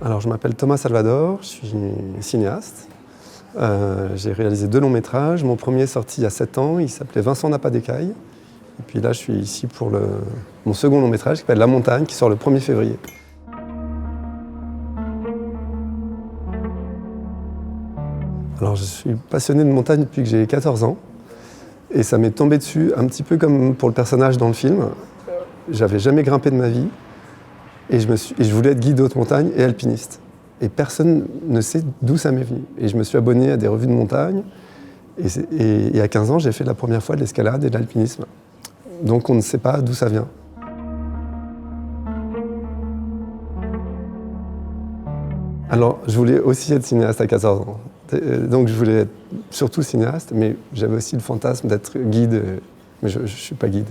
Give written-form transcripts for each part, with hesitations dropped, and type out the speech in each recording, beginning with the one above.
Alors, je m'appelle Thomas Salvador, je suis cinéaste. J'ai réalisé 2 longs métrages. Mon premier est sorti il y a 7 ans, il s'appelait Vincent n'a pas d'écailles. Et puis là, je suis ici pour mon second long métrage qui s'appelle La Montagne, qui sort le 1er février. Alors, je suis passionné de montagne depuis que j'ai 14 ans. Et ça m'est tombé dessus, un petit peu comme pour le personnage dans le film. J'avais jamais grimpé de ma vie. Et je voulais être guide de haute montagne et alpiniste. Et personne ne sait d'où ça m'est venu. Et je me suis abonné à des revues de montagne. Et à 15 ans, j'ai fait la première fois de l'escalade et de l'alpinisme. Donc on ne sait pas d'où ça vient. Alors, je voulais aussi être cinéaste à 14 ans. Donc je voulais être surtout cinéaste, mais j'avais aussi le fantasme d'être guide. Mais je ne suis pas guide.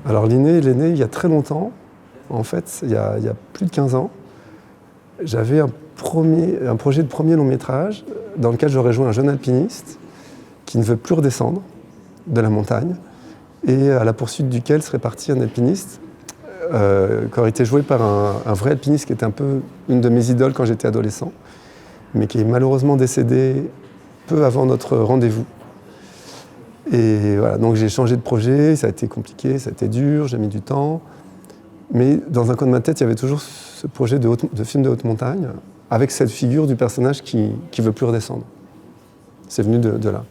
Alors l'inné, il est né il y a très longtemps. En fait, il y a plus de 15 ans. J'avais un projet de premier long métrage dans lequel j'aurais joué un jeune alpiniste qui ne veut plus redescendre de la montagne et à la poursuite duquel serait parti un alpiniste qui aurait été joué par un vrai alpiniste qui était un peu une de mes idoles quand j'étais adolescent, mais qui est malheureusement décédé peu avant notre rendez-vous. Et voilà, donc j'ai changé de projet, ça a été compliqué, ça a été dur, j'ai mis du temps. Mais dans un coin de ma tête, il y avait toujours ce projet de film de haute montagne, avec cette figure du personnage qui ne veut plus redescendre. C'est venu de là.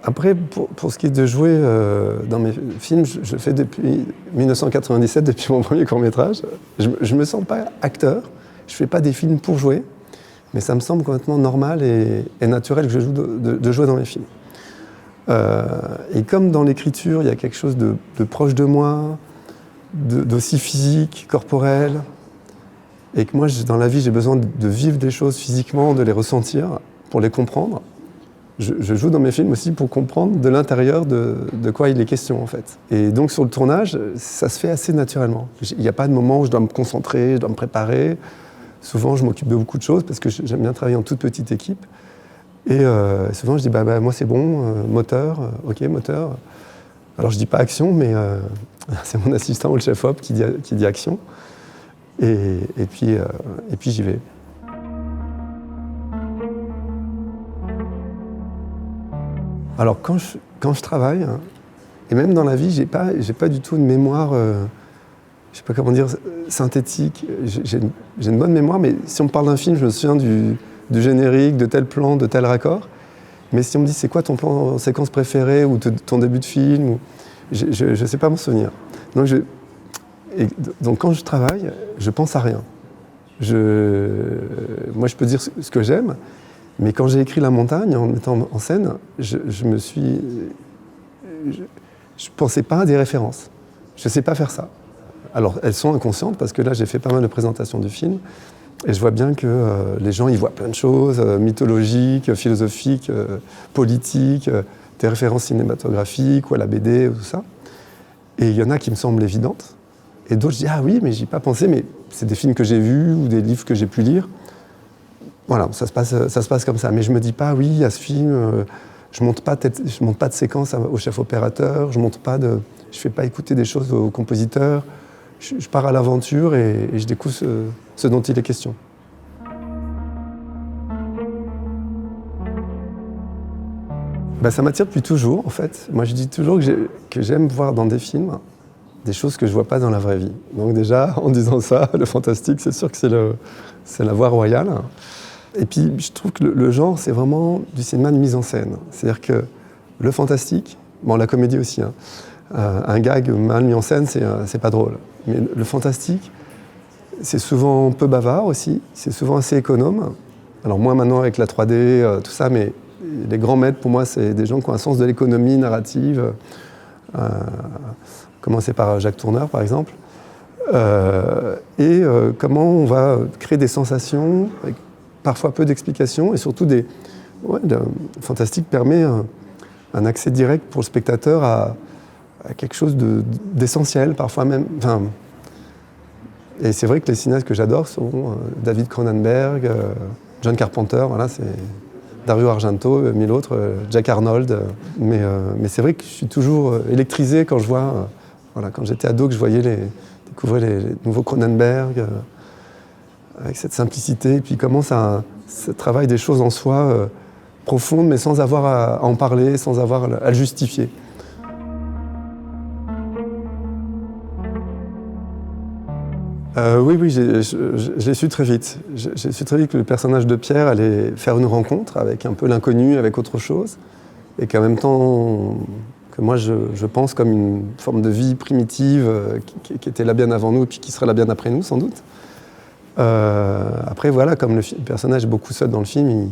Après, pour ce qui est de jouer dans mes films, je fais depuis 1997, depuis mon premier court-métrage. Je ne me sens pas acteur, je ne fais pas des films pour jouer. Mais ça me semble complètement normal et naturel que je joue de jouer dans mes films. Et comme dans l'écriture, il y a quelque chose de proche de moi, d'aussi physique, corporel, et que moi, dans la vie, j'ai besoin de vivre des choses physiquement, de les ressentir, pour les comprendre. Je joue dans mes films aussi pour comprendre de l'intérieur de quoi il est question, en fait. Et donc, sur le tournage, ça se fait assez naturellement. Il n'y a pas de moment où je dois me concentrer, je dois me préparer. Souvent, je m'occupe de beaucoup de choses parce que j'aime bien travailler en toute petite équipe. Et souvent, je dis, moi, c'est bon, moteur, ok, moteur. Alors, je dis pas action, mais c'est mon assistant ou le chef-op qui dit action. Et puis, j'y vais. Alors, quand je travaille, et même dans la vie, j'ai pas du tout une mémoire... je sais pas comment dire, synthétique. J'ai une bonne mémoire, mais si on me parle d'un film, je me souviens du générique, de tel plan, de tel raccord. Mais si on me dit c'est quoi ton plan en séquence préféré ou ton début de film, je ne sais pas m'en souvenir. Donc quand je travaille, je pense à rien. Moi, je peux dire ce que j'aime, mais quand j'ai écrit La Montagne, en mettant en scène, je pensais pas à des références. Je sais pas faire ça. Alors, elles sont inconscientes parce que là, j'ai fait pas mal de présentations du film et je vois bien que les gens, ils voient plein de choses mythologiques, philosophiques, politiques, des références cinématographiques ou à la BD, ou tout ça. Et il y en a qui me semblent évidentes. Et d'autres, je dis, ah oui, mais j'y ai pas pensé, mais c'est des films que j'ai vus ou des livres que j'ai pu lire. Voilà, ça se passe comme ça. Mais je me dis pas, oui, à ce film, je monte pas de séquence au chef opérateur, je fais pas écouter des choses au compositeur. Je pars à l'aventure et je découvre ce dont il est question. Ça m'attire depuis toujours, en fait. Moi, je dis toujours que j'aime voir dans des films des choses que je ne vois pas dans la vraie vie. Donc déjà, en disant ça, le fantastique, c'est sûr que c'est la voie royale. Et puis, je trouve que le genre, c'est vraiment du cinéma de mise en scène. C'est-à-dire que le fantastique, la comédie aussi, hein, un gag mal mis en scène, c'est pas drôle. Mais le fantastique, c'est souvent peu bavard aussi, c'est souvent assez économe. Alors moi maintenant avec la 3D, tout ça, mais les grands maîtres pour moi, c'est des gens qui ont un sens de l'économie narrative. Commencer par Jacques Tourneur par exemple. Comment on va créer des sensations, avec parfois peu d'explications, et surtout le fantastique permet un accès direct pour le spectateur à quelque chose d'essentiel, parfois même. Et c'est vrai que les cinéastes que j'adore sont David Cronenberg, John Carpenter, voilà, Dario Argento, 1000 autres, Jack Arnold. Mais c'est vrai que je suis toujours électrisé quand je vois, voilà, quand j'étais ado, que je voyais découvrir les nouveaux Cronenberg, avec cette simplicité, et puis comment ça travaille des choses en soi profondes, mais sans avoir à en parler, sans avoir à le justifier. Oui, je l'ai su très vite. J'ai su très vite que le personnage de Pierre allait faire une rencontre avec un peu l'inconnu, avec autre chose, et qu'en même temps, que moi je pense comme une forme de vie primitive qui était là bien avant nous, et puis qui sera là bien après nous, sans doute. Après, voilà, comme le personnage est beaucoup seul dans le film,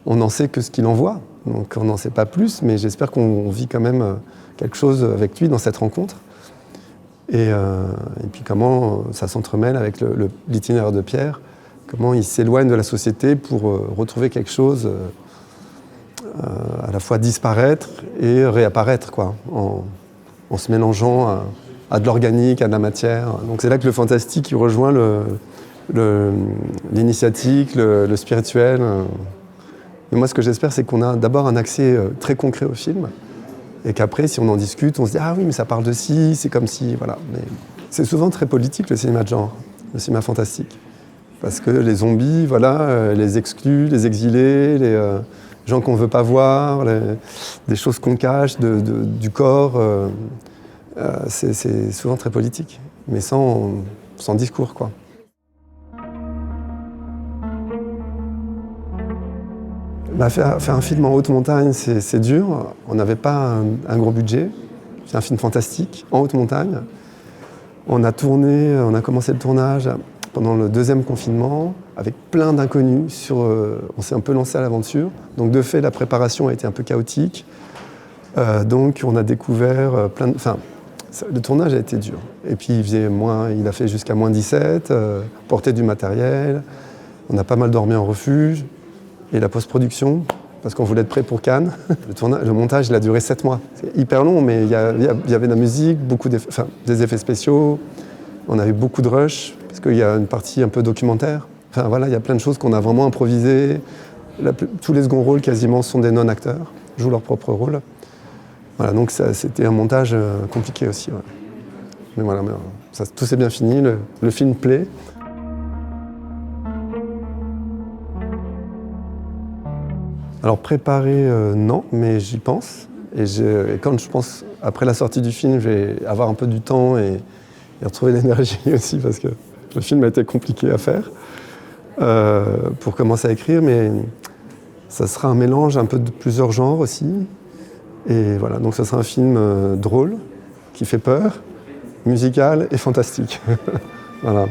on n'en sait que ce qu'il en voit, donc on n'en sait pas plus, mais j'espère qu'on vit quand même quelque chose avec lui dans cette rencontre. Et puis comment ça s'entremêle avec l'itinéraire de Pierre, comment il s'éloigne de la société pour retrouver quelque chose, à la fois disparaître et réapparaître, quoi, en se mélangeant à de l'organique, à de la matière. Donc c'est là que le fantastique il rejoint l'initiatique, le spirituel. Et moi ce que j'espère c'est qu'on a d'abord un accès très concret au film, et qu'après, si on en discute, on se dit « Ah oui, mais ça parle de ci, c'est comme si… » Voilà. Mais c'est souvent très politique, le cinéma de genre, le cinéma fantastique. Parce que les zombies, voilà, les exclus, les exilés, les gens qu'on ne veut pas voir, des choses qu'on cache du corps, c'est souvent très politique, mais sans discours, quoi. Bah, faire un film en haute montagne, c'est dur. On n'avait pas un gros budget. C'est un film fantastique, en haute montagne. On a commencé le tournage pendant le deuxième confinement, avec plein d'inconnus. On s'est un peu lancé à l'aventure. Donc de fait, la préparation a été un peu chaotique. Donc on a découvert le tournage a été dur. Et puis il a fait jusqu'à -17, porter du matériel. On a pas mal dormi en refuge. Et la post-production, parce qu'on voulait être prêt pour Cannes. Le montage, il a duré 7 mois. C'est hyper long, mais il y avait de la musique, des effets spéciaux. On a eu beaucoup de rush, parce qu'il y a une partie un peu documentaire. Enfin voilà, il y a plein de choses qu'on a vraiment improvisées. Tous les seconds rôles, quasiment, sont des non-acteurs, jouent leur propre rôle. Voilà, donc c'était un montage compliqué aussi. Ouais. Mais voilà, tout s'est bien fini, le film plaît. Alors préparer, non, mais j'y pense. Et quand je pense, après la sortie du film, je vais avoir un peu du temps et retrouver l'énergie aussi, parce que le film a été compliqué à faire pour commencer à écrire, mais ça sera un mélange un peu de plusieurs genres aussi. Et voilà, donc ça sera un film drôle, qui fait peur, musical et fantastique. Voilà.